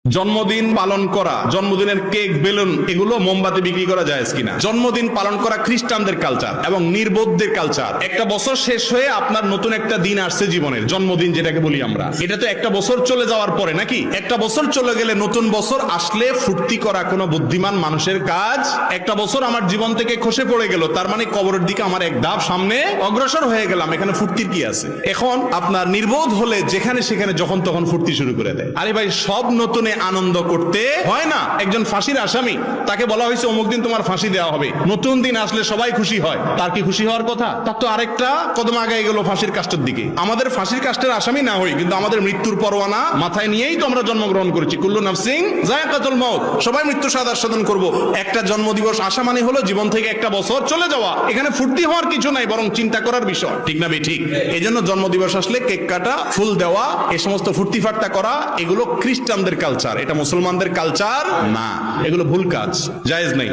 জন্মদিন পালন করা, জন্মদিনের কেক, বেলুন, এগুলো মোমবাতি বিক্রি করা যায় কিনা? জন্মদিন পালন করা খ্রিস্টানদের কালচার এবং নির্বোধদের কালচার। একটা বছর শেষ হয়ে আপনার নতুন একটা দিন আসছে জীবনের, জন্মদিন যেটাকে বলি আমরা। এটা তো একটা বছর চলে যাওয়ার পরে নাকি? একটা বছর চলে গেলে নতুন বছর আসলে ফুর্তি করা কোনো বুদ্ধিমান মানুষের কাজ? একটা বছর আমার জীবন থেকে খসে পড়ে গেল, তার মানে কবরের দিকে আমার এক ধাপ সামনে অগ্রসর হয়ে গেলাম, এখানে ফুর্তির কি আছে? এখন আপনার নির্বোধ হলে যেখানে সেখানে যখন তখন ফুর্তি শুরু করে দেয়। আরে ভাই, সব নতুনে আনন্দ করতে হয় না। একজন ফাঁসির আসামি, তাকে বলা হয়েছে অমুক দিন তোমার ফাঁসি দেওয়া হবে, নতুন দিন আসলে সবাই খুশি হয়, তার কি খুশি হওয়ার কথা? তার তো আরেকটা কদম আগে গেল ফাঁসির কাষ্টের দিকে। আমাদের ফাঁসির কাষ্টের আসামি না হই, কিন্তু আমাদের মৃত্যুর পরোয়ানা মাথায় নিয়েই তো আমরা জন্মগ্রহণ করেছি। কুল্লু নাফসিন যায়কাতুল মাউত, সবাই মৃত্যু স্বাদ আস্বাদন করব। একটা জন্মদিবস আসা মানে হলো জীবন থেকে একটা বছর চলে যাওয়া। এখানে ফুর্তি হওয়ার কিছু নাই, বরং চিন্তা করার বিষয়, ঠিক না? ঠিক। এই জন্য জন্মদিবস আসলে কেক কাটা, ফুল দেওয়া, এই সমস্ত ফুর্তি ফাট্টা করা, এগুলো খ্রিস্টানদের কালচার, এটা মুসলমানদের কালচার না। এগুলো ভুল কাজ, জায়েজ নাই।